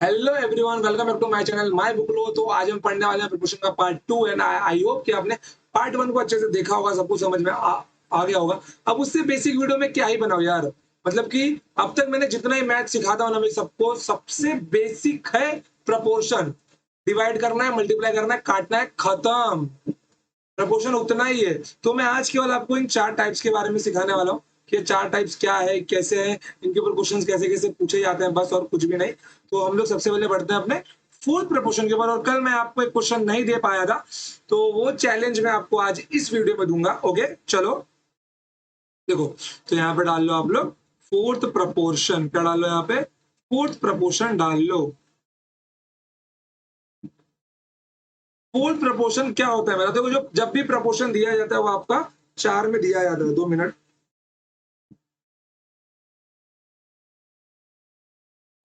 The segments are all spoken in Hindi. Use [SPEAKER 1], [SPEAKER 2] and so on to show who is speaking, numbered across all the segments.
[SPEAKER 1] Hello everyone, welcome back to my channel my बुकलो। तो आज हम पढ़ने वाले हैं प्रिपरेशन का पार्ट 2 एंड आई होप कि आपने पार्ट 1 को अच्छे से देखा होगा, सब कुछ समझ में आ गया होगा। अब उससे बेसिक वीडियो में क्या ही बनाओ यार। मतलब कि अब तक मैंने जितना ही मैथ सिखाता हूं ना, मैं सबको सबसे बेसिक है प्रपोर्शन। डिवाइड करना है, मल्टीप्लाई करना है, काटना है, खत्म। प्रपोर्शन उतना ही है। तो मैं आज केवल आपको इन चार टाइप्स के बारे में सिखाने वाला हूँ कि ये चार टाइप्स क्या है, कैसे हैं, इनके ऊपर क्वेश्चंस कैसे कैसे पूछे जाते हैं, बस और कुछ भी नहीं। तो हम लोग सबसे पहले बढ़ते हैं अपने फोर्थ प्रपोर्शन के ऊपर। और कल मैं आपको एक क्वेश्चन नहीं दे पाया था, तो वो चैलेंज मैं आपको आज इस वीडियो में दूंगा। ओके चलो देखो। तो यहाँ पे डाल लो आप लोग फोर्थ प्रपोर्शन। क्या डाल लो यहाँ पे? फोर्थ प्रपोर्शन डाल लो। फोर्थ प्रपोर्शन क्या होता है मेरा? देखो, जो जब भी प्रपोर्शन दिया जाता है वो आपका चार में दिया जाता है। 2 मिनट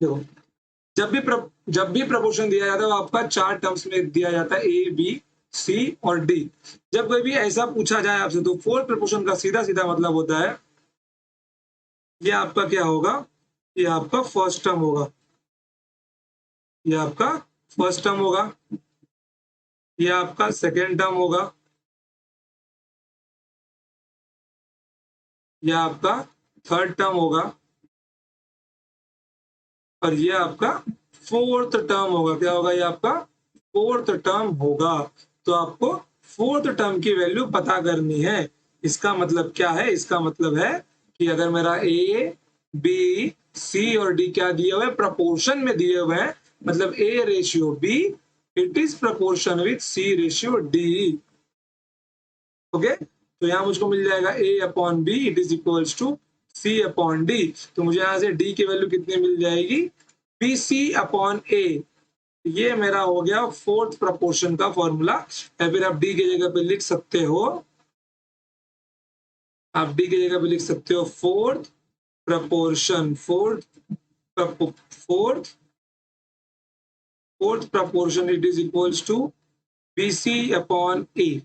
[SPEAKER 1] देखो। जब भी प्रपोर्शन दिया जाता है वो आपका चार टर्म्स में दिया जाता है, ए बी सी और डी। जब कोई भी ऐसा पूछा जाए आपसे, तो फोर्थ प्रपोर्शन का सीधा सीधा मतलब होता है ये आपका क्या होगा? ये आपका फर्स्ट टर्म होगा। ये आपका फर्स्ट टर्म होगा। ये आपका सेकेंड टर्म होगा। ये आपका थर्ड टर्म होगा। और ये आपका फोर्थ टर्म होगा। क्या होगा? ये आपका फोर्थ टर्म होगा। तो आपको फोर्थ टर्म की वैल्यू पता करनी है। इसका मतलब क्या है? इसका मतलब है कि अगर मेरा ए बी सी और डी क्या दिए हुए? प्रपोर्शन में दिए हुए हैं। मतलब A ratio B, it is proportion with C ratio D. Okay, तो यहां मुझको मिल जाएगा A upon B it is equals to C upon D. तो मुझे यहां से डी की वैल्यू कितनी मिल जाएगी? बी सी अपॉन ए। ये मेरा हो गया फोर्थ प्रपोर्शन का फॉर्मूला। या फिर आप डी की जगह पे लिख सकते हो, आप डी की जगह पे लिख सकते हो fourth proportion. Fourth fourth proportion it is equals to B C upon A.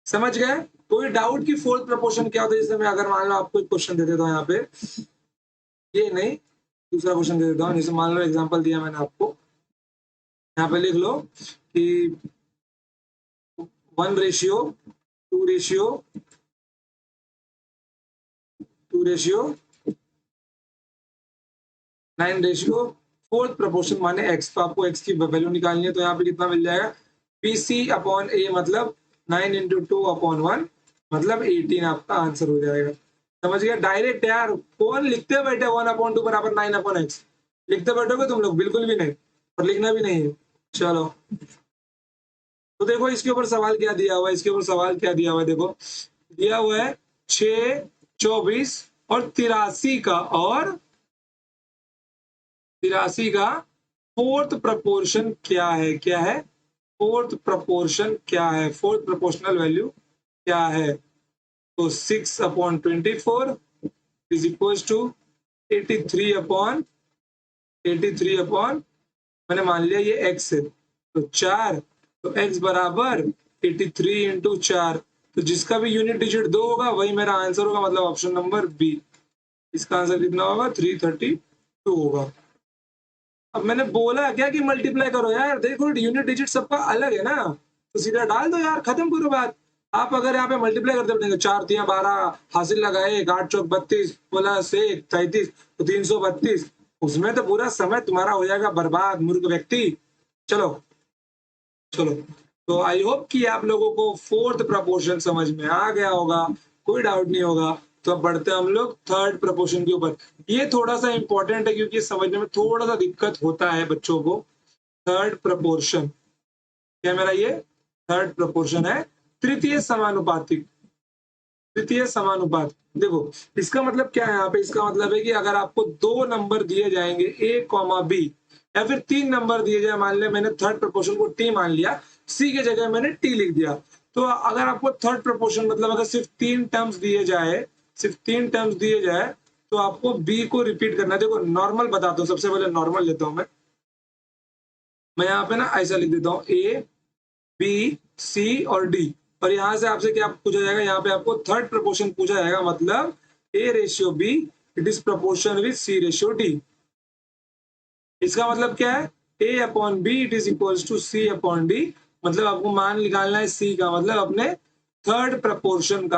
[SPEAKER 1] समझ गए? कोई डाउट कि फोर्थ प्रपोर्शन क्या होता है? जैसे मैं अगर मान लो आपको एक क्वेश्चन दे देता हूँ यहाँ पे, ये नहीं, दूसरा क्वेश्चन दे देता हूँ। जैसे मान लो एग्जांपल दिया मैंने आपको, यहाँ पे लिख लो कि 1 ratio 2 ratio 2 ratio 9 ratio fourth proportion माने एक्स। तो आपको एक्स की वैल्यू निकालनी है। तो यहाँ पे कितना मिल जाएगा? पी सी अपॉन ए मतलब 9 × 2/1 मतलब 18 आपका आंसर हो जाएगा। समझ गया? डायरेक्ट यार। कौन लिखते बैठे 1/2 बराबर 9/x? लिखते बैठोगे तुम लोग? बिल्कुल भी नहीं, और लिखना भी नहीं है। चलो, तो देखो इसके ऊपर सवाल क्या दिया हुआ है। इसके ऊपर सवाल क्या दिया हुआ है? देखो, दिया हुआ है 6, 24 और 83 का, और 83 का फोर्थ प्रपोर्शन क्या है? क्या है? फोर्थ प्रपोर्शन क्या है? फोर्थ प्रपोर्शनल वैल्यू क्या है? तो 6/24 इज इक्वल टू 83/, मैंने मान लिया ये x है, तो 4। तो x बराबर 83 × 4। तो जिसका भी यूनिट डिजिट 2 होगा वही मेरा आंसर होगा। मतलब ऑप्शन नंबर बी। इसका आंसर कितना होगा? 332 होगा। अब मैंने बोला क्या कि मल्टीप्लाई करो यार। देखो यूनिट डिजिट सबका अलग है ना, तो सीधा डाल दो यार, खत्म करो बात। आप अगर यहाँ पे मल्टीप्लाई करते बैठेंगे, 4×3 = 12, हासिल लगाए 1, 8×4 = 32 प्लस 1 33, तो 332। उसमें तो पूरा समय तुम्हारा हो जाएगा बर्बाद, मूर्ख व्यक्ति। चलो चलो, तो आई होप कि आप लोगों को फोर्थ प्रपोर्शन समझ में आ गया होगा, कोई डाउट नहीं होगा। तो अब बढ़ते हैं हम लोग थर्ड प्रपोर्शन के ऊपर। ये थोड़ा सा इंपॉर्टेंट है क्योंकि समझने में थोड़ा सा दिक्कत होता है बच्चों को। थर्ड प्रपोर्शन क्या मेरा? ये थर्ड प्रपोर्शन है तृतीय समानुपातिक। तृतीय समानुपात। देखो, इसका मतलब क्या है यहाँ पे? इसका मतलब है कि अगर आपको 2 नंबर दिए जाएंगे ए कॉमा बी, या फिर 3 नंबर दिए जाए, मान लिया मैंने थर्ड प्रपोर्शन को टी मान लिया, सी की जगह मैंने टी लिख दिया। तो अगर आपको थर्ड प्रपोर्शन मतलब अगर सिर्फ 3 टर्म्स दिए जाए, सिर्फ 3 टर्म्स दिए जाए, तो आपको बी को रिपीट करना है। देखो नॉर्मल बताता हूँ, सबसे पहले नॉर्मल लेता हूँ मैं यहाँ पे ना ऐसा लिख देता हूँ ए बी सी और डी। और यहाँ से आपसे क्या पूछा जाएगा? यहाँ पे आपको थर्ड प्रपोर्शन पूछा जाएगा। मतलब A ratio B, it is proportion with C ratio D। इसका मतलब क्या है, A upon B it is equals to C upon D। मतलब आपको मान निकालना है C का, मतलब अपने थर्ड प्रपोर्शन का,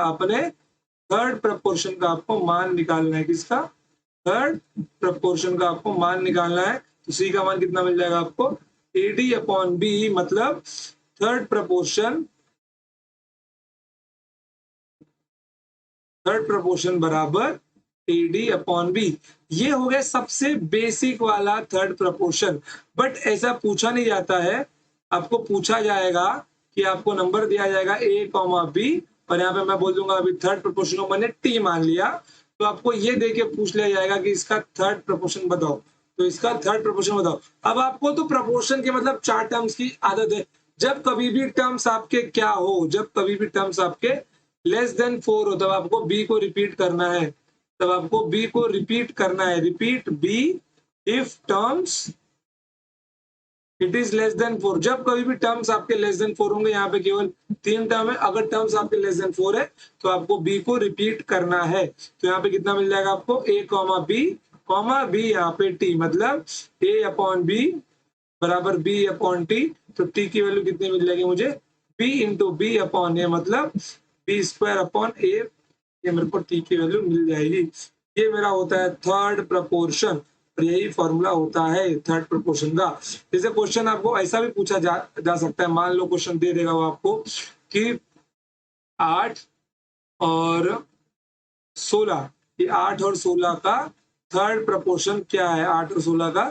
[SPEAKER 1] आपको मान निकालना है। किसका? थर्ड प्रपोर्शन का आपको मान निकालना है। तो C का मान कितना मिल जाएगा आपको, AD अपॉन B, मतलब थर्ड प्रपोर्शन बराबर AD अपॉन B। ये हो गया सबसे बेसिक वाला थर्ड प्रपोर्शन। बट ऐसा पूछा नहीं जाता है, आपको पूछा जाएगा कि आपको नंबर दिया जाएगा A, B, और यहाँ पे मैं बोल दूंगा अभी थर्ड प्रपोर्शन को मैंने T मान लिया, तो आपको ये दे के पूछ लिया जाएगा कि इसका थर्ड प्रपोर्शन बताओ। तो इसका थर्ड प्रपोर्शन बताओ। अब आपको तो प्रपोर्शन के मतलब 4 टर्म्स की आदत है। जब कभी भी टर्म्स आपके क्या हो, जब कभी भी टर्म्स आपके लेस देन 4 हो, तब आपको B को रिपीट करना है। Repeat B if terms it is less than 4। जब कभी भी टर्म्स आपके लेस देन 4 होंगे, यहाँ पे केवल 3 टर्म है, अगर टर्म्स आपके लेस देन 4 है तो आपको B को रिपीट करना है। तो यहाँ पे कितना मिल जाएगा आपको, A, B, यहाँ पे T, मतलब A अपॉन B बराबर B अपॉन T। तो T की वैल्यू कितनी मिल जाएगी मुझे, B into B upon A, मतलब B स्क्वायर अपॉन A। ये मेरे को T की वैल्यू मिल जाएगी। ये मेरा होता है थर्ड प्रपोर्शन, और यही फॉर्मूला होता है थर्ड प्रपोर्शन का। जैसे क्वेश्चन आपको ऐसा भी पूछा जा सकता है, मान लो क्वेश्चन दे देगा वो आपको कि 8 और 16, ये 8 और 16 का थर्ड प्रपोर्शन क्या है, 8 और 16 का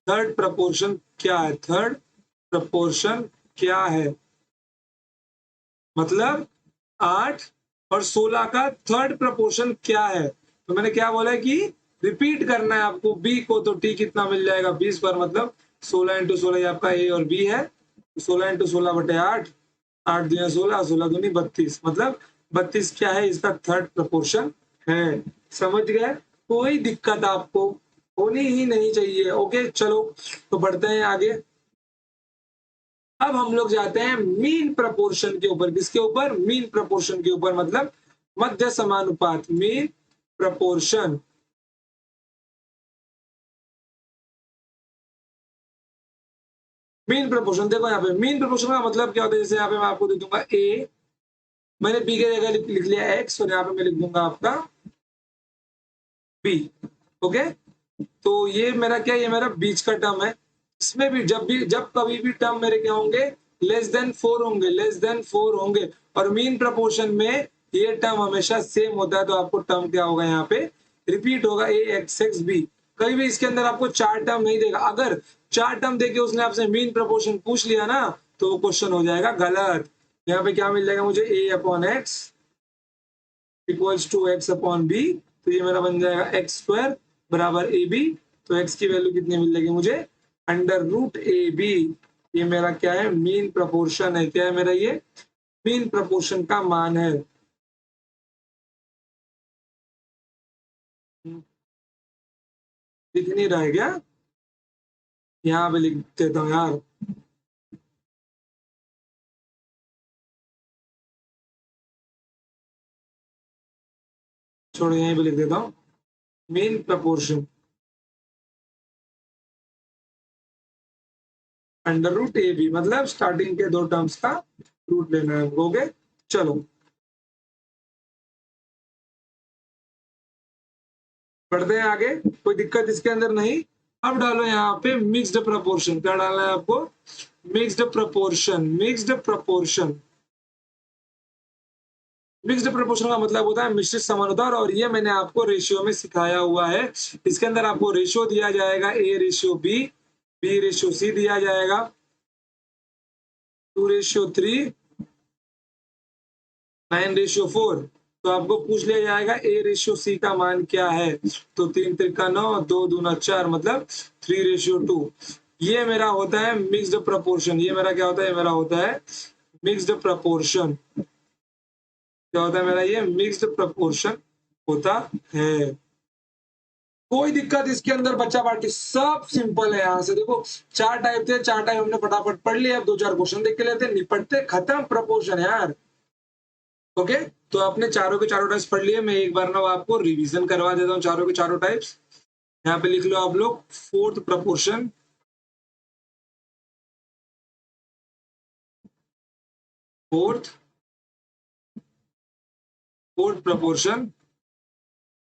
[SPEAKER 1] थर्ड प्रपोर्शन क्या है, थर्ड प्रपोर्शन क्या है, मतलब 8 और 16 का थर्ड प्रपोर्शन क्या है। तो मैंने क्या बोला है कि रिपीट करना है आपको B को, तो T कितना मिल जाएगा, B स्क्वायर, मतलब 16 इंटू 16 आपका A और B है, 16 इंटू 16 बटे 8, 8 दूनी 16, 16 दूनी 32, मतलब 32 क्या है, इसका थर्ड प्रपोर्शन है। समझ गए? कोई दिक्कत आपको होनी ही नहीं चाहिए। ओके चलो, तो बढ़ते हैं आगे। अब हम लोग जाते हैं मीन प्रपोर्शन के ऊपर। किसके ऊपर? मीन प्रपोर्शन के ऊपर, मतलब मध्य समानुपात, मीन प्रपोर्शन। मीन प्रपोर्शन देखो यहाँ पे, मीन प्रपोर्शन का मतलब क्या होता है, जैसे यहाँ पे मैं आपको दे दूंगा ए, मैंने बी के जगह लिख लिया एक्स, और यहाँ पे मैं लिख दूंगा आपका बी। ओके, तो ये मेरा क्या, ये मेरा बीच का टर्म है। इसमें भी जब कभी भी टर्म मेरे क्या होंगे, लेस देन 4 होंगे, लेस देन 4 होंगे, और मीन प्रपोर्शन में ये टर्म हमेशा सेम होता है, तो आपको टर्म क्या होगा, यहाँ पे रिपीट होगा, ए एक्स एक्स बी। कभी भी इसके अंदर आपको 4 टर्म नहीं देगा। अगर 4 टर्म देके उसने आपसे मीन प्रपोर्शन पूछ लिया ना, तो वो क्वेश्चन हो जाएगा गलत। यहाँ पे क्या मिल जाएगा मुझे, A upon X equals to X upon B. तो ये मेरा बन जाएगा एक्स स्क्वायर बराबर ए बी। तो एक्स की वैल्यू कितनी मिल जाएगी मुझे, अंडर रूट ए बी। ये मेरा क्या है, मीन प्रपोर्शन है। क्या है मेरा, ये मीन प्रपोर्शन का मान है। दिख नहीं रहा है क्या? यहाँ पे लिख देता हूँ यार, छोड़ो यहीं पे लिख देता हूँ, mean proportion under root A B, मतलब स्टार्टिंग के 2 टर्म्स का रूट लेना है हमको। ओके चलो, बढ़ते हैं आगे। कोई दिक्कत इसके अंदर नहीं। अब डालो यहाँ पे मिक्स्ड प्रपोर्शन। क्या डालना है आपको, मिक्स्ड प्रपोर्शन। मिक्स्ड प्रपोर्शन का मतलब होता है मिश्रित समानुपात, और ये मैंने आपको रेशियो में सिखाया हुआ है। इसके अंदर आपको रेशियो दिया जाएगा A ratio B ratio C दिया जाएगा, 2 रेशियो 3, 9 रेशियो 4। तो आपको पूछ लिया जाएगा A रेशियो C का मान क्या है, तो 3 त्रिका 9, 2 दूना 4, मतलब 3 रेशियो 2। ये मेरा होता है मिक्स्ड प्रपोर्शन। ये मेरा क्या होता है, ये मेरा होता है मिक्स्ड प्रपोर्शन। क्या होता है मेरा, ये मिक्स्ड प्रपोर्शन होता है। कोई दिक्कत इसके अंदर बच्चा पार्टी, सब सिंपल है। यहाँ से देखो 4 टाइप थे, 4 टाइप हमने फटाफट पढ़ लिया। अब 2-4 क्वेश्चन देख के लेते, निपटते, खत्म प्रपोर्शन यार। ओके, तो आपने चारों के चारों टाइप्स पढ़ लिए। मैं एक बार ना आपको रिवीजन करवा देता हूँ चारों के चारों टाइप्स। यहाँ पे लिख लो आप लोग fourth proportion, fourth fourth proportion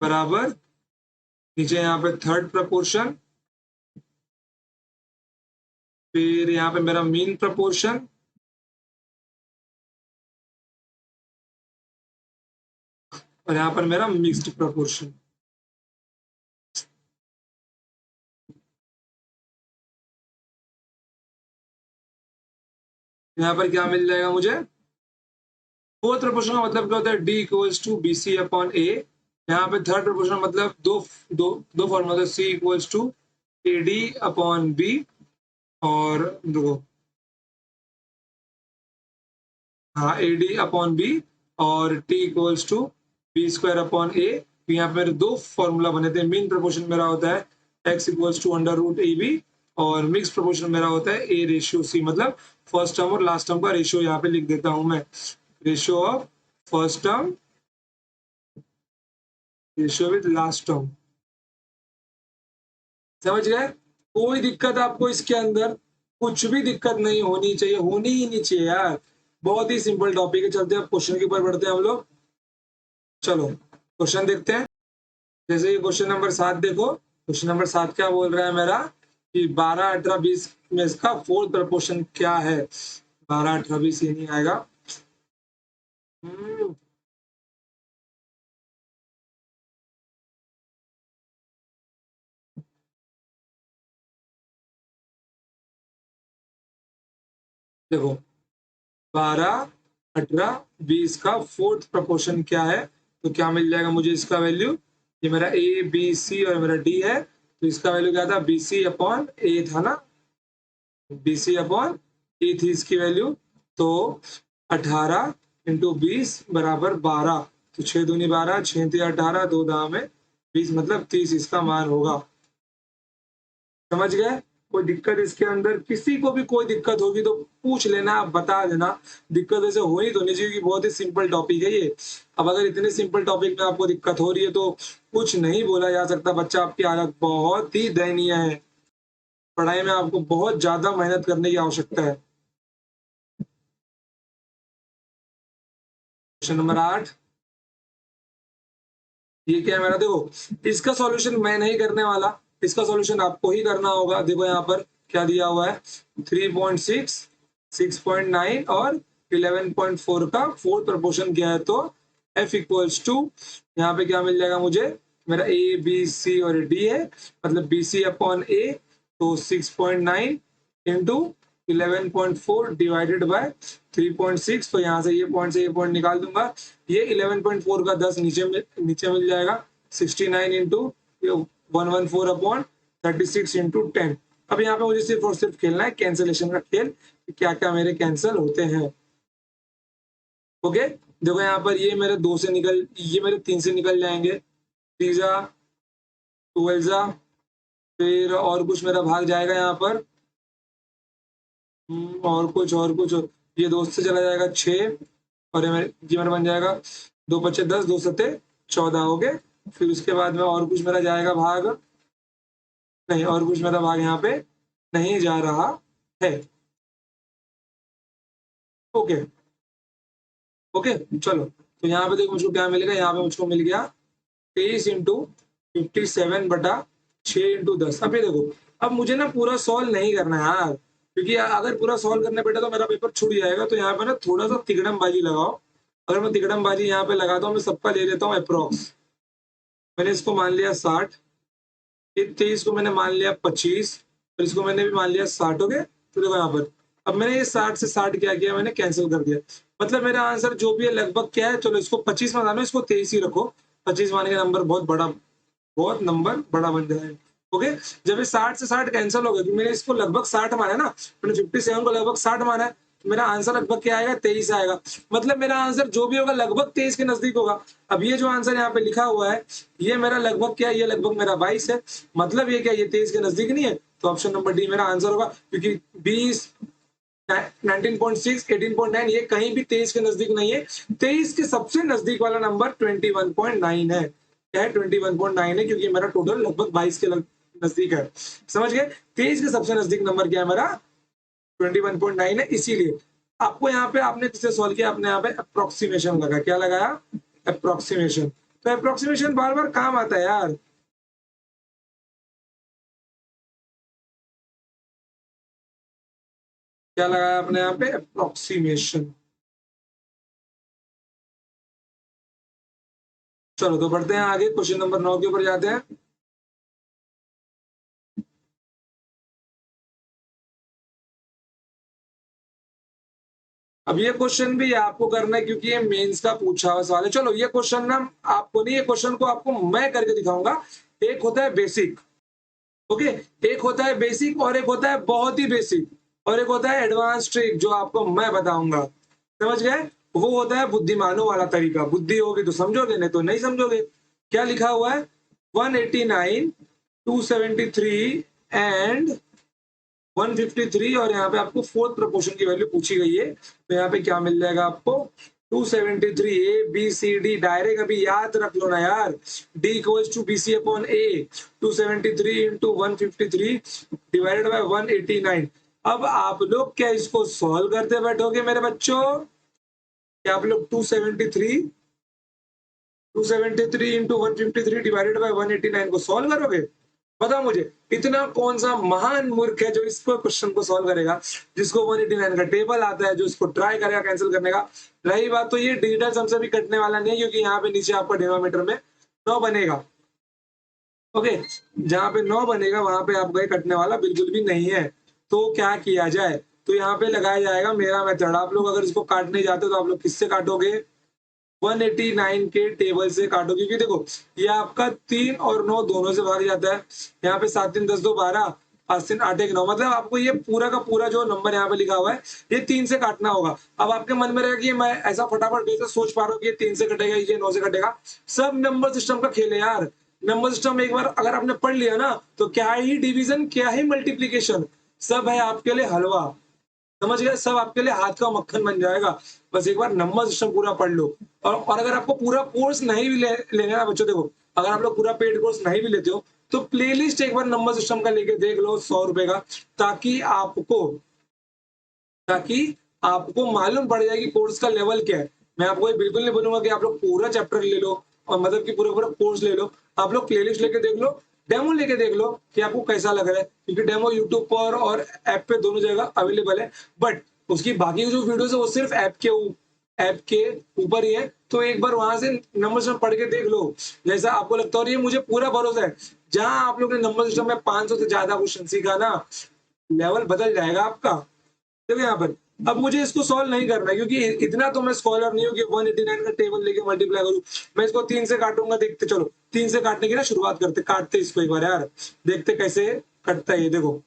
[SPEAKER 1] बराबर, नीचे यहाँ पे थर्ड प्रपोर्शन, फिर यहाँ पे मेरा मीन प्रपोर्शन, और यहाँ पर मेरा मिक्स्ड प्रपोर्शन। यहाँ पर क्या मिल जाएगा मुझे? फोर्थ प्रपोर्शन का मतलब क्या होता है? D equals to B C upon A. यहाँ पे थर्ड प्रपोर्शन मतलब दो दो दो formula, C equals to A D upon B, और देखो, हाँ, ए डी अपॉन बी, और T equals to B square upon A. यहाँ पे मेरे दो फॉर्मूला बने थे। मीन प्रपोर्शन मेरा होता है X equals to under root A B, और मिक्स प्रपोर्शन मेरा होता है ए रेशियो सी। मतलब फर्स्ट टर्म और लास्ट टर्म का रेशियो यहाँ पे लिख देता हूं मैं, ratio of first term ratio with last term. समझ गए? कोई दिक्कत आपको इसके अंदर? कुछ भी दिक्कत नहीं होनी चाहिए, होनी ही नहीं चाहिए यार। बहुत ही सिंपल टॉपिक है। चलते हैं क्वेश्चन के ऊपर बढ़ते हैं हम लोग। चलो क्वेश्चन देखते हैं। जैसे ये क्वेश्चन नंबर 7 देखो। क्वेश्चन नंबर 7 क्या बोल रहा है मेरा कि 12, 18, 20 में इसका फोर्थ प्रपोर्शन क्या है? 12, 18, 20 ये नहीं आएगा। हम्म, देखो 12, 18, 20 का फोर्थ प्रपोर्शन क्या है? तो क्या मिल जाएगा मुझे इसका वैल्यू? ये मेरा ए बी सी और मेरा डी है, तो इसका वैल्यू क्या था? बी सी अपॉन ए था ना, बी सी अपॉन ए थी इसकी वैल्यू। तो 18 इंटू 20 बराबर 12, तो 6 दूनी 12, 6 3 18, 2 दाम में 20, मतलब 30 इसका मान होगा। समझ गए? कोई दिक्कत इसके अंदर? किसी को भी कोई दिक्कत होगी तो पूछ लेना, आप बता देना। दिक्कत ऐसे हो ही तो नहीं चाहिए कि बहुत ही सिंपल टॉपिक है ये। अब अगर इतने सिंपल टॉपिक में आपको दिक्कत हो रही है तो कुछ नहीं बोला जा सकता। बच्चा, आपकी हालत बहुत ही दयनीय है। पढ़ाई में आपको बहुत ज्यादा मेहनत करने की आवश्यकता है। क्वेश्चन नंबर 8, ये क्या है मेरा? देखो इसका सॉल्यूशन मैं नहीं करने वाला, इसका सॉल्यूशन आपको ही करना होगा। देखो यहाँ पर क्या दिया हुआ है, 3.6, 6.9 और 11.4 का फोर्थ प्रपोर्शन किया है। तो F इक्वल्स टू, यहाँ पे क्या मिल जाएगा मुझे? मेरा ए बी सी और डी है, मतलब बी सी अपॉन ए, तो 6.9 इंटू 11.4 डिवाइडेड बाय 3.6। तो यहाँ से ये पॉइंट निकाल दूंगा। ये 11.4 का 10 नीचे मिल जाएगा। 69 इंटू 114 अपॉन 36 इंटू 10। अब यहाँ पे मुझे सिर्फ और सिर्फ खेलना है कैंसिलेशन का खेल, क्या क्या मेरे कैंसिल होते हैं। ओके, देखो यहाँ पर ये मेरे 2 से निकल, ये मेरे 3 से निकल जाएंगे। तीजा, ट्वेल्जा, फिर और कुछ मेरा भाग जाएगा यहाँ पर। और कुछ ये 2 से चला जाएगा 6, और ये मेरा बन जाएगा 2 पचे 10, 2 सते 14 हो गए। फिर उसके बाद में और कुछ मेरा जाएगा भाग, नहीं, और कुछ मेरा भाग यहाँ पे नहीं जा रहा है। ओके ओके, चलो। तो यहाँ पे देखो मुझको क्या मिलेगा, यहाँ पे मुझको मिल गया 23 इंटू 57 बटा 6 इंटू 10। अब ये देखो, अब मुझे ना पूरा सॉल्व नहीं करना है यार, क्योंकि अगर पूरा सॉल्व करने बैठा तो मेरा पेपर छूट जाएगा। तो यहाँ पे ना थोड़ा सा तिकड़मबाजी लगाओ। अगर मैं तिकड़मबाजी यहाँ पे लगाता हूँ, मैं सबका ले लेता हूँ अप्रोक्स। मैंने इसको मान लिया 60, 23 को मैंने मान लिया 25, और इसको मैंने भी मान लिया 60। हो गया? तो देखो यहाँ पर, अब मैंने ये 60 से 60 क्या किया, मैंने कैंसिल कर दिया। मतलब मेरा आंसर जो भी है लगभग क्या है, चलो इसको 25 में मानो, इसको 23 ही रखो। 25 मान के नंबर बहुत बड़ा, बहुत नंबर बड़ा बन जाएगा। ओके, जब ये 60 से 60 कैंसिल हो गया, तो मैंने इसको लगभग 60 माना है ना, मैंने 57 को लगभग 60 माना है, तो मेरा आंसर लगभग क्या आएगा? 23 आएगा। मतलब मेरा आंसर जो भी होगा लगभग 23 के नजदीक होगा। अब ये जो आंसर यहाँ पे लिखा हुआ है, ये मेरा लगभग क्या है? ये लगभग मेरा 22 है। मतलब ये क्या, ये 23 के नजदीक नहीं है? तो ऑप्शन नंबर डी मेरा आंसर होगा, क्योंकि 20 19.6, 18.9 ये कहीं भी 23 के नजदीक नहीं है। 23 के सबसे नजदीक वाला नंबर 21.9 है। क्या है? 21.9 है, क्योंकि मेरा टोटल लगभग 22 के नजदीक है। समझ गए? 23 के सबसे नजदीक नंबर क्या है मेरा? 21.9 है। इसीलिए आपको यहाँ पे आपने जिससे सॉल्व किया, आपने यहाँ पे अप्रोक्सीमेशन लगा। क्या लगाया? अप्रोक्सीमेशन। तो अप्रोक्सीमेशन बार बार काम आता है यार। क्या लगाया आपने यहाँ पे? अप्रोक्सीमेशन। चलो तो बढ़ते हैं आगे, क्वेश्चन नंबर 9 के ऊपर जाते हैं। अब ये क्वेश्चन भी आपको करना है, क्योंकि ये मेंस का पूछा हुआ सवाल है। चलो ये क्वेश्चन ना आपको नहीं, ये क्वेश्चन को आपको मैं करके दिखाऊंगा। एक होता है बेसिक, ओके, एक होता है बेसिक और एक होता है बहुत ही बेसिक, और एक होता है एडवांस ट्रिक जो आपको मैं बताऊंगा। समझ गए? वो होता है बुद्धिमानों वाला तरीका। बुद्धि होगी तो समझोगे, नहीं तो नहीं समझोगे। क्या लिखा हुआ है? 189, 273 एंड 153, और यहाँ पे आपको फोर्थ प्रपोर्शन की वैल्यू पूछी गई है। तो यहाँ पे क्या मिल जाएगा आपको? 273। A B C D direct अभी याद रख लो ना यार। D equals to B C upon A. 273 into 153 divided by 189। अब आप लोग क्या इसको सॉल्व करते बैठोगे मेरे बच्चों? क्या आप लोग 273 इंटू 153 डिवाइडेड बाय 189 को सॉल्व करोगे? बताओ मुझे, इतना कौन सा महान मूर्ख है जो इसको क्वेश्चन को सॉल्व करेगा, जिसको 189 का टेबल आता है, जो इसको ट्राई करेगा कैंसिल करने का। रही बात, तो ये डिजिटल सम से भी कटने वाला नहीं है, क्योंकि यहाँ पे नीचे आपका डिनोमीटर में 9 बनेगा। ओके, जहां पे 9 बनेगा वहां पे आपका ये कटने वाला बिल्कुल भी नहीं है। तो क्या किया जाए? तो यहाँ पे लगाया जाएगा मेरा मेथड। आप लोग अगर इसको काटने जाते हो तो आप लोग किससे काटोगे? 189 के टेबल से काटो, क्योंकि देखो ये आपका 3 और 9 दोनों से भाग जाता है। यहाँ पे 7 3 10 2 12, 5 3 8 1 9, मतलब आपको ये पूरा का पूरा जो नंबर यहाँ पे लिखा हुआ है ये 3 से काटना होगा। अब आपके मन में रहेगा कि मैं ऐसा फटाफट कैसे सोच पा रहा हूँ कि ये 3 से कटेगा, ये 9 से कटेगा। सब नंबर सिस्टम का खेल है यार। नंबर सिस्टम एक बार अगर आपने पढ़ लिया ना, तो क्या ही डिवीजन, क्या ही मल्टीप्लीकेशन, सब है आपके लिए हलवा। समझ गए? सब आपके लिए हाथ का मक्खन बन जाएगा। बस एक बार नंबर सिस्टम पूरा पढ़ लो। और अगर आपको पूरा कोर्स नहीं भी लेना है बच्चों, देखो अगर आप लोग पूरा पेड कोर्स नहीं भी लेते हो तो प्लेलिस्ट एक बार नंबर सिस्टम का लेके देख लो, 100 रुपए का। ताकि आपको ताकि आपको मालूम पड़ जाए कि कोर्स का लेवल क्या है। मैं आपको ये बिल्कुल नहीं बोलूंगा कि आप लोग पूरा चैप्टर ले लो, और मतलब कि पूरा पूरा कोर्स ले लो। आप लोग प्लेलिस्ट लेके देख लो, डेमो लेके देख लो कि आपको कैसा लग रहा है, क्योंकि डेमो यूट्यूब पर और ऐप पे दोनों जगह अवेलेबल है। बट उसकी बाकी जो वीडियोस है वो सिर्फ ऐप के ऊपर ही है। तो एक बार वहां से नंबर सिस्टम पढ़ के देख लो जैसा आपको लगता है। और ये मुझे पूरा भरोसा है, जहां आप लोग ने नंबर सिस्टम में 500 से ज्यादा क्वेश्चन सीखा ना, लेवल बदल जाएगा आपका। देखो यहाँ पर, अब मुझे इसको सॉल्व नहीं करना है, क्योंकि इतना तो मैं स्कॉलर नहीं हूँ कि 189 का टेबल लेके मल्टीप्लाई करूँ। मैं इसको 3 से काटूंगा। देखते चलो, 3 से काटने की ना शुरुआत करते, काटते इसको एक बार यार, देखते कैसे कटता है ये। देखो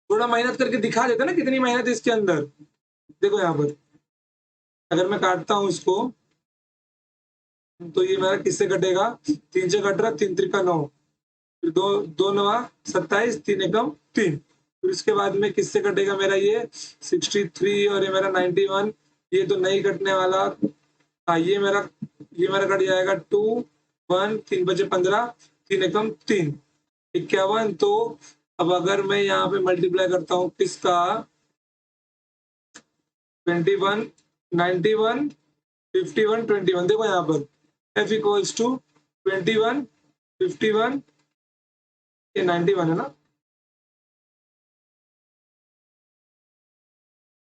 [SPEAKER 1] थोड़ा मेहनत करके दिखा देता ना कितनी मेहनत है इसके अंदर। देखो यहाँ पर अगर मैं काटता हूँ इसको, तो ये मेरा किससे कटेगा? 3 से कट रहा, 3 त्रिका 9, फिर दो दो नवा 27, 3 एकम 3। फिर इसके बाद में किससे कटेगा मेरा ये? 63 और ये मेरा 91। ये तो नहीं कटने वाला। हाँ ये मेरा कट जाएगा 2 1, 3 बचे 15, 3 एकम 3, 51। तो अब अगर मैं यहाँ पे मल्टीप्लाई करता हूँ किसका? 21, 91, 51, 21। देखो यहाँ पर F इक्वल्स टू 21, 51, ये 91 है ना,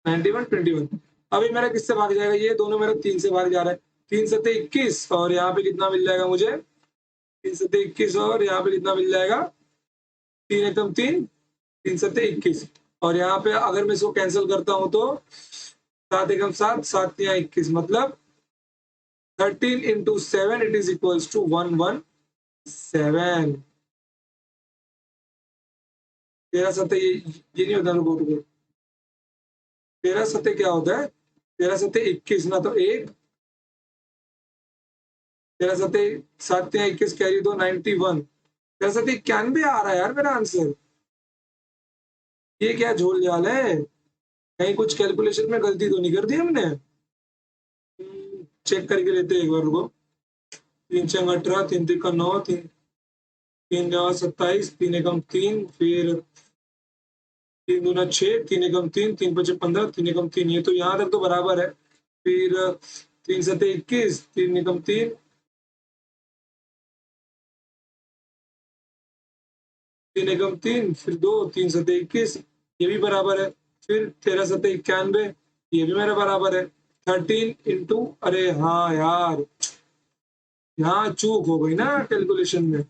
[SPEAKER 1] 91, 21। अभी मेरा किससे भाग जाएगा? ये दोनों मेरा 3 से भाग जा रहा है। 3 सत्ते 21, और यहाँ पे कितना मिल जाएगा मुझे? 3 सत्ते 21, और यहाँ पे कितना मिल जाएगा? 3 एकम 3, 3 सत्ते 21। और यहाँ पे अगर मैं इसको कैंसिल करता हूँ तो 7 एकम 7, 7 या 21, मतलब 13 into 7 it is equals to 117। 13 सत्ते ये नहीं होता। रुको रुको, 13 सत्ते क्या होता है? 13 सत्ते 21 ना, तो एक 13 सत्ते 7 या 21 कैरी दो 91। 13 सत्ते 91 आ रहा है यार मेरा आंसर। ये क्या झोल झाल है? कहीं कुछ कैलकुलेशन में गलती तो नहीं कर दी हमने? चेक करके लेते हैं एक बार, रुको। 3 छंग 18, 3 तिक्का 9, 3 27, 3 एकम 3, फिर 3 दूना 6, 3 एकम 3, 3 पचे 15, 3 एकम 3, ये तो यहाँ तक तो बराबर है। फिर 3 सते 21, 3 एकम 3, 3 एकम 3, फिर 2, 3 सते 21, ये भी बराबर है। फिर 13 सते 91, ये भी मेरा बराबर है। 13 इंटू, अरे हाँ यार, यहाँ चूक हो गई ना कैलकुलेशन में।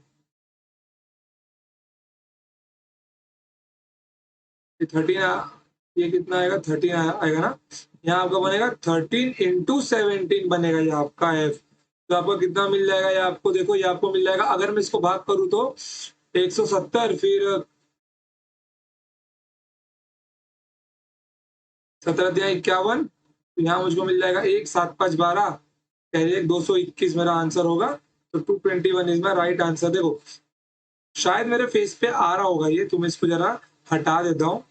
[SPEAKER 1] ये 13, ये कितना आएगा? 13 आएगा ना। यहाँ आपका बनेगा 13 इंटू 17 बनेगा ये आपका एफ। तो आपको कितना मिल जाएगा? ये आपको देखो, ये आपको मिल जाएगा, अगर मैं इसको भाग करूँ तो 170, फिर 17 दिया 51, तो यहाँ मुझको मिल जाएगा 1, 7, 5, 12, पहले 221 मेरा आंसर होगा। तो 221 इज माई राइट आंसर। देखो शायद मेरे फेस पे आ रहा होगा ये, तो मैं इसको जरा हटा देता हूँ।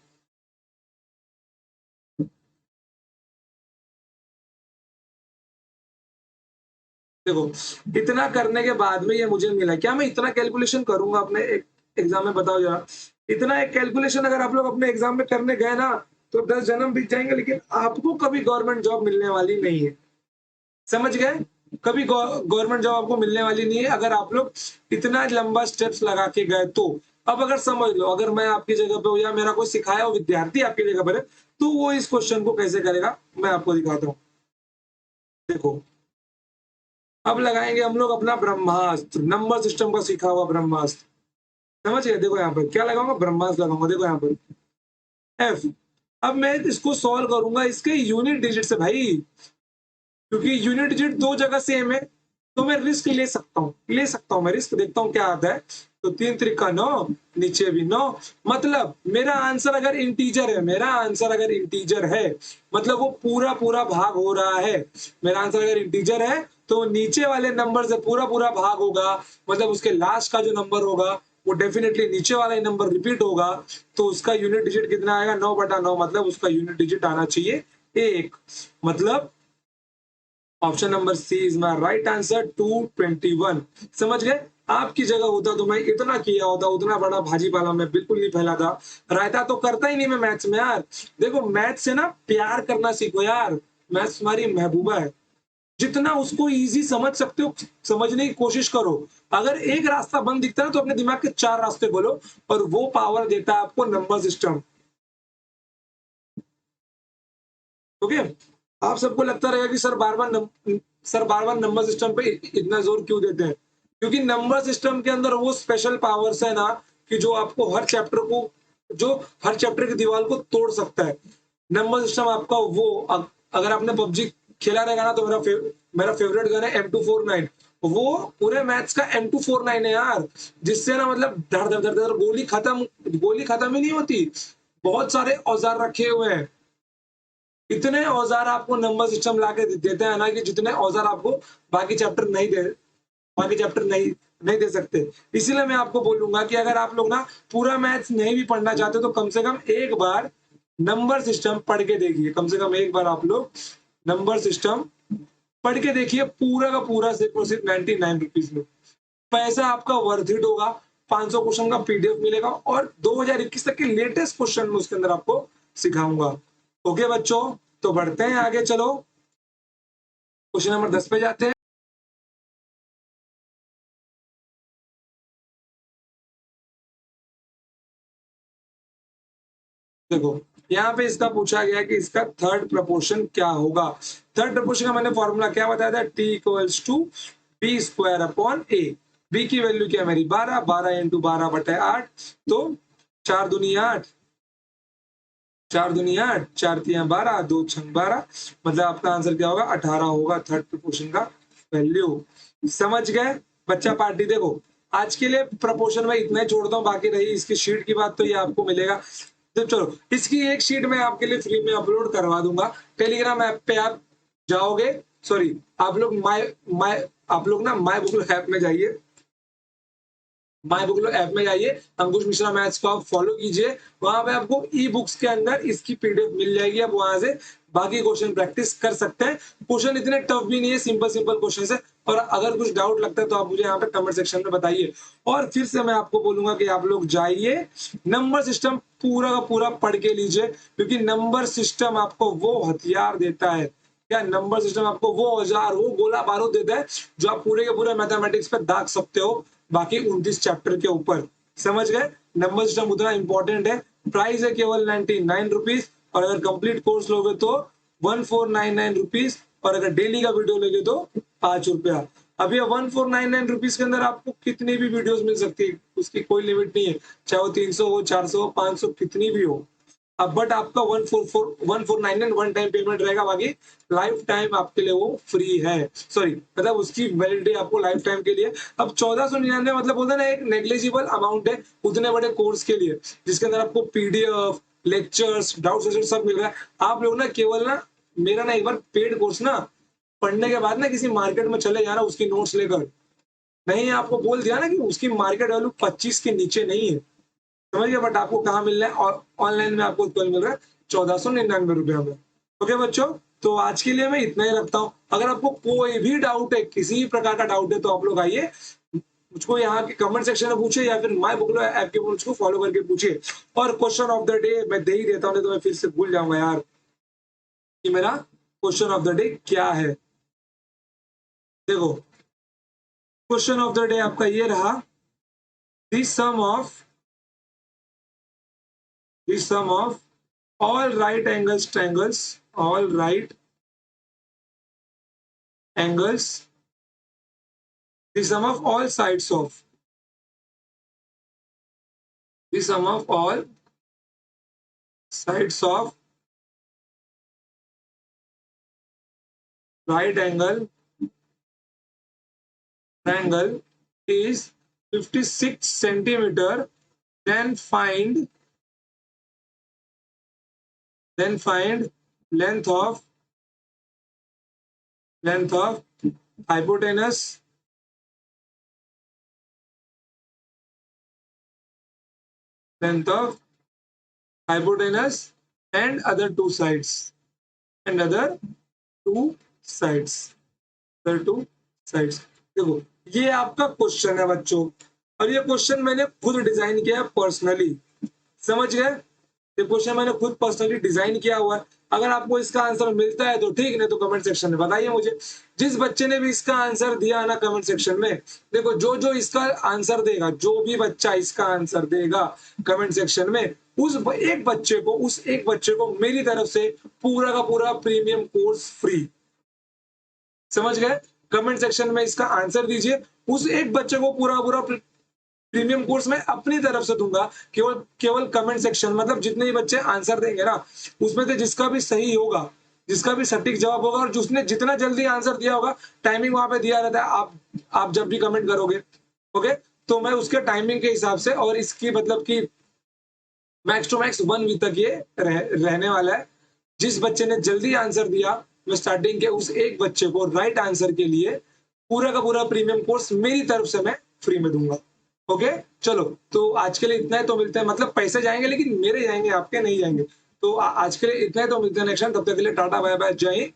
[SPEAKER 1] देखो इतना करने के बाद में ये मुझे मिला। क्या मैं इतना कैलकुलेशन करूंगा अपने एग्जाम में? बताओ जरा। इतना एक कैलकुलेशन अगर आप लोग अपने एग्जाम में करने गए ना, तो 10 जन्म बीत जाएंगे, लेकिन आपको कभी गवर्नमेंट जॉब मिलने वाली नहीं है। समझ गए? कभी गवर्नमेंट जॉब आपको मिलने वाली नहीं है अगर आप लोग इतना लंबा स्टेप्स लगा के गए तो। अब अगर समझ लो, अगर मैं आपकी जगह पे हूँ या मेरा कोई सिखाया हुआ विद्यार्थी आपकी जगह पर है, तो वो इस क्वेश्चन को कैसे करेगा मैं आपको दिखाता हूँ। देखो अब लगाएंगे हम लोग अपना ब्रह्मास्त्र, नंबर सिस्टम का सीखा हुआ ब्रह्मास्त्र। समझ गए? देखो यहाँ पर क्या लगाऊंगा? ब्रह्मास्त्र लगाऊंगा। देखो यहाँ पर एफ। अब मैं इसको सॉल्व करूंगा इसके यूनिट डिजिट से भाई, क्योंकि यूनिट डिजिट दो जगह सेम है, तो मैं रिस्क ले सकता हूँ, मैं रिस्क। देखता हूँ क्या आता है। तो 3 त्रिका 9, नीचे भी 9। मतलब मेरा आंसर अगर इंटीजर है, मतलब वो पूरा पूरा भाग हो रहा है। मेरा आंसर अगर इंटीजर है तो नीचे वाले नंबर से पूरा पूरा भाग होगा, मतलब उसके लास्ट का जो नंबर होगा वो डेफिनेटली नीचे वाला ही नंबर रिपीट होगा। तो उसका यूनिट डिजिट कितना आएगा? 9/9, मतलब उसका यूनिट डिजिट आना चाहिए 1। मतलब option number C is my right answer, 221। समझ गए? आपकी जगह होता तो मैं इतना किया होता, उतना बड़ा भाजी पाला मैं बिल्कुल नहीं फैलाता। रायता तो करता ही नहीं मैं मैथ्स में यार। देखो मैथ्स से ना प्यार करना सीखो यार। मैथ्स तुम्हारी महबूबा है। जितना उसको इजी समझ सकते हो समझने की कोशिश करो। अगर एक रास्ता बंद दिखता है तो अपने दिमाग के 4 रास्ते खोलो, और वो पावर देता है आपको नंबर सिस्टम। ओके? आप सबको लगता रहेगा कि सर बार बार नंबर सिस्टम पे इतना जोर क्यों देते हैं? क्योंकि नंबर सिस्टम के अंदर वो स्पेशल पावर्स है ना, कि जो आपको हर चैप्टर की दीवार को तोड़ सकता है। नंबर सिस्टम आपका वो अगर आपने पबजी खेला रहेगा ना, तो मेरा फेवरेट गन है M249। वो पूरे मैथ्स का M249 है यार, जिससे ना मतलब धड़ धड़ धड़ धड़ गोली खत्म ही नहीं होती। बहुत सारे औजार रखे हुए हैं। इतने औजार आपको नंबर सिस्टम लाके देते हैं ना, कि जितने औजार आपको बाकी चैप्टर नहीं दे बाकी चैप्टर नहीं दे सकते। इसीलिए मैं आपको बोलूंगा कि अगर आप लोग ना पूरा मैथ्स नहीं भी पढ़ना चाहते, तो कम से कम एक बार नंबर सिस्टम पढ़ के देखिए। कम से कम एक बार आप लोग नंबर सिस्टम पढ़ के देखिए, पूरा का पूरा सिर्फ और सिर्फ 99 रुपीज में। पैसा आपका वर्थ इट होगा। 500 क्वेश्चन का पीडीएफ मिलेगा, और 2021 तक के लेटेस्ट क्वेश्चन में उसके अंदर आपको सिखाऊंगा। ओके बच्चों, तो बढ़ते हैं आगे। चलो क्वेश्चन नंबर 10 पे जाते हैं। देखो यहाँ पे इसका पूछा गया कि इसका थर्ड प्रपोर्शन क्या होगा। थर्ड प्रपोर्शन का मैंने फॉर्मूला क्या बताया था? T equals to B square upon A. B की वैल्यू क्या है मेरी? 12। 12 इंटू 12/8, तो 4 दूनी 8, 4 दूनी 8, 4 तिया 12, 2 छंग 12। मतलब आपका आंसर क्या होगा? 18 होगा थर्ड प्रपोर्शन का वैल्यू। समझ गए बच्चा पार्टी? देखो आज के लिए प्रपोर्शन में इतना ही छोड़ता हूँ, बाकी रही इसकी शीट की बात तो ये आपको मिलेगा। तो चलो इसकी एक शीट मैं आपके लिए फ्री में अपलोड करवा दूंगा। टेलीग्राम ऐप पे आप जाओगे, सॉरी आप लोग माय माय आप लोग ना माय गूगल ऐप में जाइए। माय बुक लो ऐप में जाइए, अंकुश मिश्रा मैथ्स को आप फॉलो कीजिए, वहां पे आपको ई बुक्स के अंदर इसकी पीडीएफ मिल जाएगी, आप वहां से बाकी क्वेश्चन प्रैक्टिस कर सकते हैं। क्वेश्चन इतने टफ भी नहीं है, सिंपल सिंपल क्वेश्चन है। और अगर कुछ डाउट लगता है तो आप मुझे यहाँ पे कमेंट सेक्शन में बताइए। और फिर से मैं आपको बोलूंगा कि आप लोग जाइए, नंबर सिस्टम पूरा का पूरा पढ़ के लीजिए, क्योंकि नंबर सिस्टम आपको वो हथियार देता है, क्या नंबर सिस्टम आपको वो औजार, वो गोला बारूद देता है जो आप पूरे के पूरे मैथमेटिक्स पे दाग सकते हो बाकी 29 चैप्टर के ऊपर। समझ गए? नंबर सिस्टम उतना इंपॉर्टेंट है। प्राइस है केवल 99 रुपीज, और अगर कंप्लीट कोर्स लोगे तो 1499 रुपीज, और अगर डेली का वीडियो लोगे तो 5 रुपया। अब ये 1499 रुपीज के अंदर आपको कितनी भी वीडियोस मिल सकती है, उसकी कोई लिमिट नहीं है, चाहे वो 300 हो, 400 हो, 500, कितनी भी हो। अब बट आपका 1499 वन टाइम पेमेंट रहेगा, बाकी लाइफ टाइम आपके लिए वो फ्री है, सॉरी मतलब उसकी वैलिडिटी आपको लाइफ टाइम के लिए। अब 1499 मतलब बोलते हैं ना, एक नेग्लिजिबल अमाउंट है उतने बड़े कोर्स के लिए, जिसके अंदर आपको पीडीएफ, लेक्चर्स, डाउट सेशन सब मिल रहा है। आप लोग ना केवल ना मेरा ना एक बार पेड कोर्स ना पढ़ने के बाद ना किसी मार्केट में चले जाना उसकी नोट्स लेकर, नहीं आपको बोल दिया ना कि उसकी मार्केट वैल्यू 25 के नीचे नहीं है, समझ गए? बट आपको कहाँ मिल रहा है, और ऑनलाइन में आपको कल मिल रहा है 1499 रुपया में। ओके बच्चों, तो आज के लिए मैं इतना ही रखता हूँ। अगर आपको कोई भी डाउट है, किसी भी प्रकार का डाउट है, तो आप लोग आइए, मुझको यहाँ के कमेंट सेक्शन में पूछिए, या फिर माय बुकलो ऐप के मुझको फॉलो करके पूछिए। और क्वेश्चन ऑफ द डे मैं दे ही देता हूँ, नहीं तो मैं फिर से भूल जाऊंगा यार कि मेरा क्वेश्चन ऑफ द डे क्या है। देखो, क्वेश्चन ऑफ द डे आपका ये रहा, the sum of all right angles triangles, all right angles, the sum of all sides of, the sum of all sides of right angle triangle is 56 centimeter, then find length of hypotenuse, length of hypotenuse and other two sides, and other two sides, other two sides। देखो, ये आपका क्वेश्चन है बच्चों, और ये क्वेश्चन मैंने खुद डिजाइन किया है पर्सनली, समझ गए? ये क्वेश्चन मैंने खुद पर्सनली डिजाइन किया हुआ है। अगर आपको इसका आंसर मिलता है तो ठीक, नहीं तो कमेंट सेक्शन में बताइए मुझे। जिस बच्चे ने भी इसका आंसर दिया ना कमेंट सेक्शन में, देखो जो जो इसका आंसर देगा, जो भी बच्चा इसका आंसर देगा कमेंट सेक्शन में, उस एक बच्चे को मेरी तरफ से पूरा का पूरा प्रीमियम कोर्स फ्री। समझ गए? कमेंट सेक्शन में इसका आंसर दीजिए, उस एक बच्चे को पूरा पूरा प्रीमियम कोर्स मैं अपनी तरफ से दूंगा। केवल केवल कमेंट सेक्शन, मतलब जितने भी बच्चे आंसर देंगे ना, उसमें से जिसका भी सही होगा, जिसका भी सटीक जवाब होगा, और जिसने जितना जल्दी आंसर दिया होगा, टाइमिंग वहां पे दिया रहता है, आप जब भी कमेंट करोगे, ओके, तो मैं उसके टाइमिंग के हिसाब से, और इसकी मतलब कि मैक्स टू मैक्स 1 वीक तक ये रहने वाला है। जिस बच्चे ने जल्दी आंसर दिया, मैं स्टार्टिंग के उस एक बच्चे को राइट आंसर के लिए पूरा का पूरा प्रीमियम कोर्स मेरी तरफ से मैं फ्री में दूंगा। ओके, चलो तो आज के लिए इतना ही, तो मिलते हैं, मतलब पैसे जाएंगे लेकिन मेरे जाएंगे, आपके नहीं जाएंगे। तो आज के लिए इतना ही, तो मिलते हैं नेक्स्ट टाइम, तब तक के लिए टाटा बाय बाय, जय हिंद,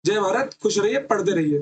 [SPEAKER 1] जय भारत, खुश रहिए, पढ़ते रहिए।